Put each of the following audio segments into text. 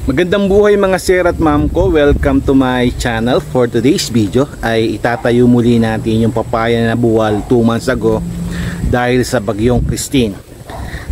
Magandang buhay mga sir at ma'am ko. Welcome to my channel. For today's video ay itatayo muli natin yung papaya na buwal 2 months ago dahil sa bagyong Christine.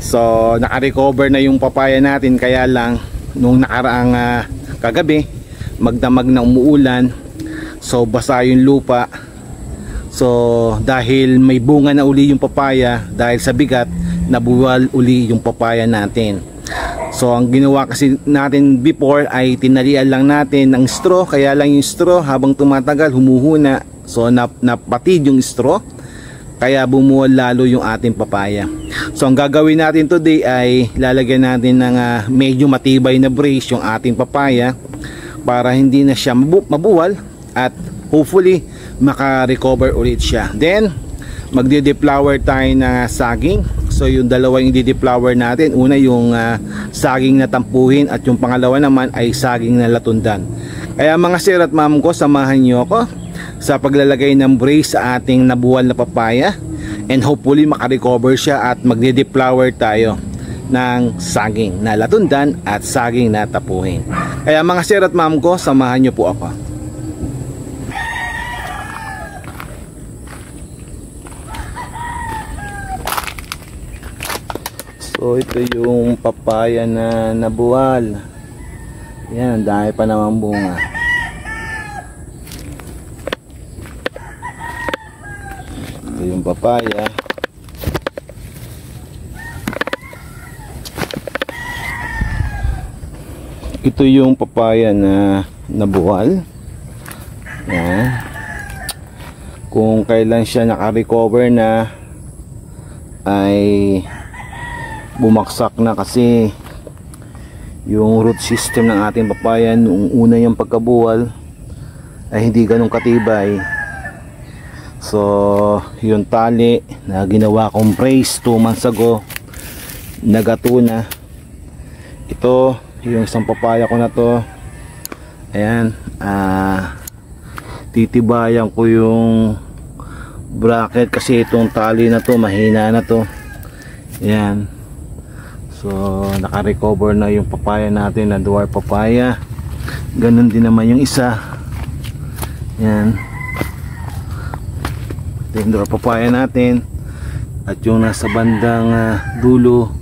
So naka-recover na yung papaya natin, kaya lang nung nakaraang kagabi magdamag na umuulan, so basa yung lupa. So dahil may bunga na uli yung papaya, dahil sa bigat nabuwal uli yung papaya natin. So ang ginawa kasi natin before ay tinalian lang natin ng straw, kaya lang yung straw habang tumatagal humuhuna, so napatid yung straw, kaya bumuwal lalo yung ating papaya. So ang gagawin natin today ay lalagyan natin ng medyo matibay na brace yung ating papaya para hindi na siya mabuwal at hopefully maka-recover ulit siya. Then magde-deflower tayo na saging. So yung dalawang i-deflower natin, una yung saging na tampuhin at yung pangalawa naman ay saging na latundan. Kaya mga sir at ma'am ko, samahan nyo ako sa paglalagay ng brace sa ating nabuwal na papaya, and hopefully maka-recover siya at magde-deflower tayo ng saging na latundan at saging na tapuhin. Kaya mga sir at ma'am ko, samahan nyo po ako. So ito yung papaya na nabuwal. Yan, dahil pa naman bunga. Ito yung papaya. Ito yung papaya na nabuwal. Yan. Kung kailan siya naka-recover na ay bumaksak na, kasi yung root system ng ating papaya noong una yung pagkabuwal ay hindi ganun katibay. So yung tali na ginawa kong brace 2 months ago nagato na. Ito yung isang papaya ko na to, ayan, titibayan ko yung bracket kasi itong tali na to mahina na to. Ayan. So naka-recover na yung papaya natin na dwarf papaya. Ganun din naman yung isa. Yan. Ito yung dwarf papaya natin. At yung nasa bandang dulo,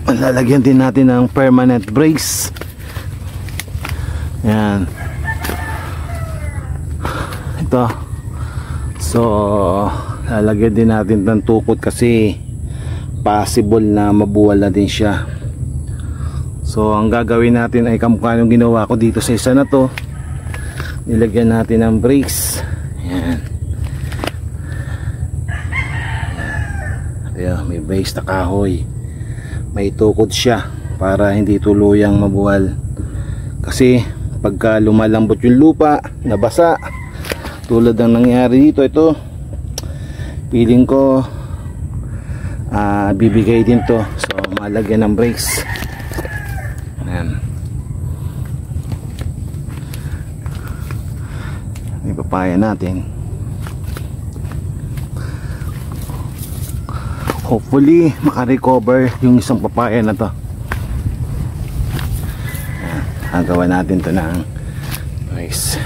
lalagyan din natin ng permanent brace. Yan. Ito. So lalagyan din natin ng tukot kasi possible na mabuwal na din siya. So ang gagawin natin ay kamukha yung ginawa ko dito sa isa na to. Nilagyan natin ng brace. Ayan. Ayan, may brace na kahoy, may tukod siya para hindi tuluyang mabuwal. Kasi pagka lumalambot yung lupa, nabasa tulad ng nangyari dito, ito feeling ko bibigay din to. So malagyan ng brace. Ayan. May papaya natin. Hopefully maka-recover yung isang papaya na to. Ayan. Gagawa natin to ng brace.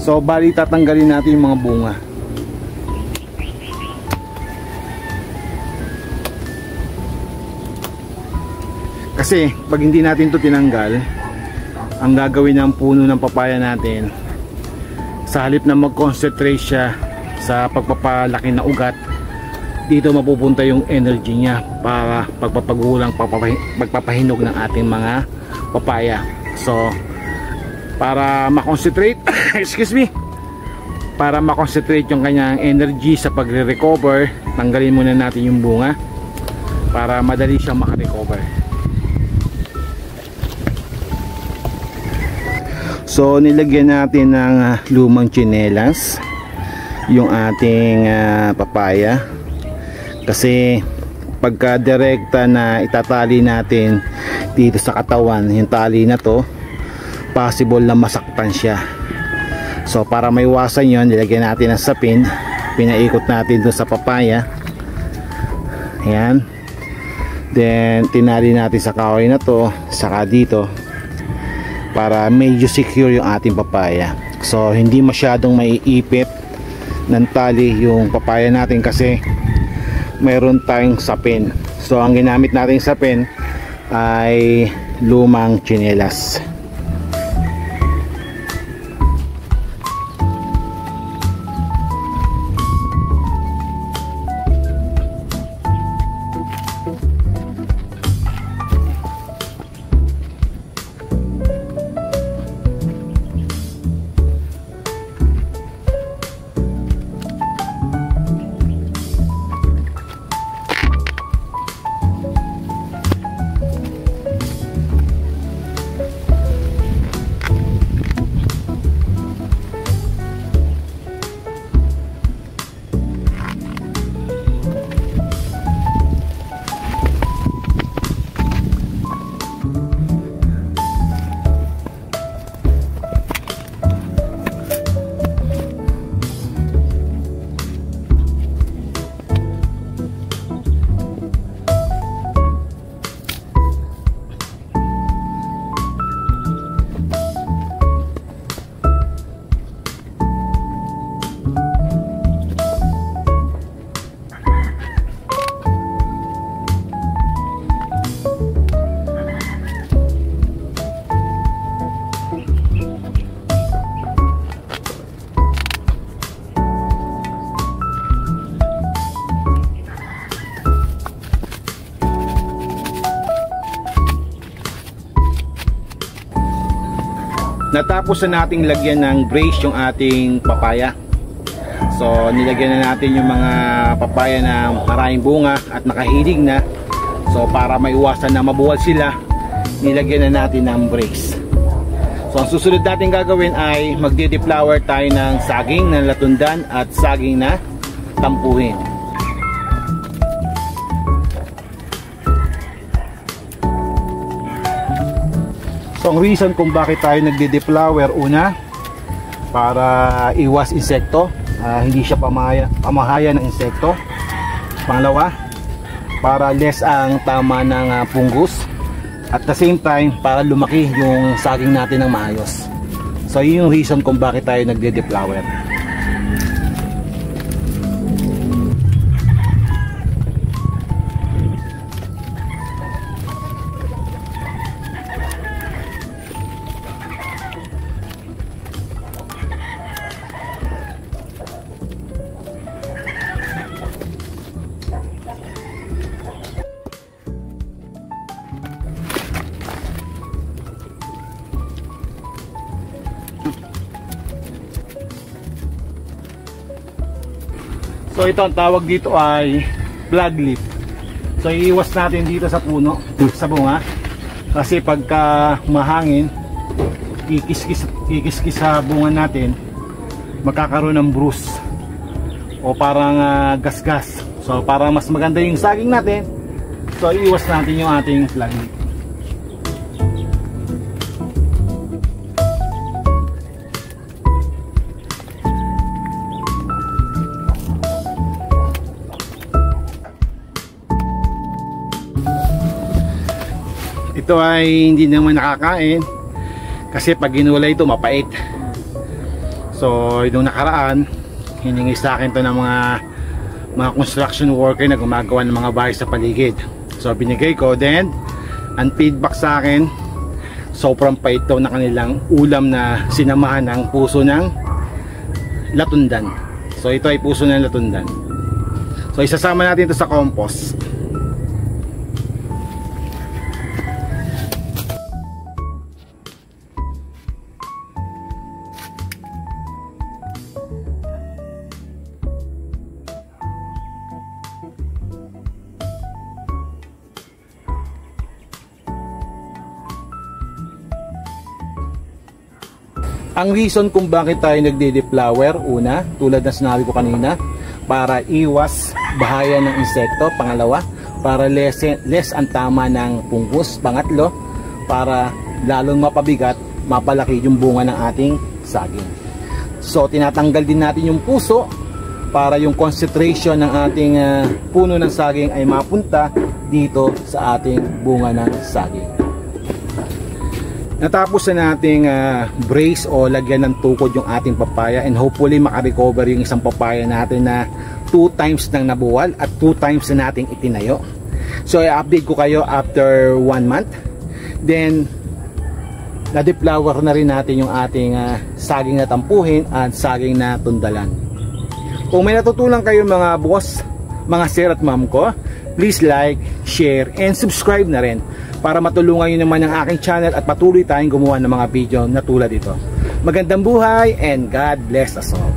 So bali tatanggalin natin yung mga bunga. Kasi pag hindi natin to tinanggal, ang gagawin ng puno ng papaya natin, sa halip na mag-concentrate siya sa pagpapalaki na ugat, dito mapupunta yung energy niya para pagpapagulang, pagpapahinog ng ating mga papaya. So para makonsentrate excuse me, para makonsentrate yung kanyang energy sa pagre-recover, tanggalin muna natin yung bunga para madali siyang makarecover. So nilagyan natin ng lumang tsinelas yung ating papaya, kasi pagka direkta na itatali natin dito sa katawan yung tali na to, possible na masaktan siya. So para maiwasan yon, nilagyan natin ng sapin, pinaikot natin doon sa papaya, ayan, then tinali natin sa kahoy na to saka dito para medyo secure yung ating papaya. So hindi masyadong maiipit ng tali yung papaya natin kasi mayroon tayong sapin. So ang ginamit natin sapin ay lumang tsinelas. Natapos na nating lagyan ng brace yung ating papaya. So nilagyan na natin yung mga papaya na maraming bunga at nakahilig na. So para maiwasan na mabuwal sila, nilagyan na natin ng brace. So ang susunod natin gagawin ay magde-deflower tayo ng saging na latundan at saging na tampuhin. So ang reason kung bakit tayo nagde-deflower, una, para iwas insekto, hindi siya pamahaya ng insekto. Pangalawa, para less ang tama ng fungus. At the same time, para lumaki yung saging natin ng maayos. So yun yung reason kung bakit tayo nagde-deflower. So ito ang tawag dito ay flag leaf. So iiwas natin dito sa puno, sa bunga, kasi pagka mahangin kikis-kis sa bunga natin, magkakaroon ng bruise o parang gas-gas. So para mas maganda yung saging natin, so iiwas natin yung ating flag leaf. Ito ay hindi naman nakakain kasi pag ginulay ito mapait. So yung nakaraan hiningi sa akin to ng mga construction worker na gumagawa ng mga bahay sa paligid. So binigay ko, then ang feedback sa akin, sobrang pait daw na kanilang ulam na sinamahan ng puso ng latundan. So ito ay puso ng latundan. So isasama natin ito sa compost. Ang reason kung bakit tayo nagde-deflower, una, tulad na sinabi ko kanina, para iwas bahaya ng insekto. Pangalawa, para less ang tama ng fungus. Pangatlo, para lalong mapabigat, mapalaki yung bunga ng ating saging. So tinatanggal din natin yung puso para yung concentration ng ating puno ng saging ay mapunta dito sa ating bunga ng saging. Natapos na nating brace o lagyan ng tukod yung ating papaya, and hopefully makarecover yung isang papaya natin na 2 times nang nabuwal at 2 times na nating itinayo. So i-update ko kayo after 1 month. Then na-deflower na rin natin yung ating saging na tampuhin at saging na tundalan. Kung may natutunan kayo mga boss, mga sir at ma'am ko, please like, share, and subscribe na rin para matulungan nyo naman ang aking channel at patuloy tayong gumawa ng mga video na tulad ito. Magandang buhay and God bless us all.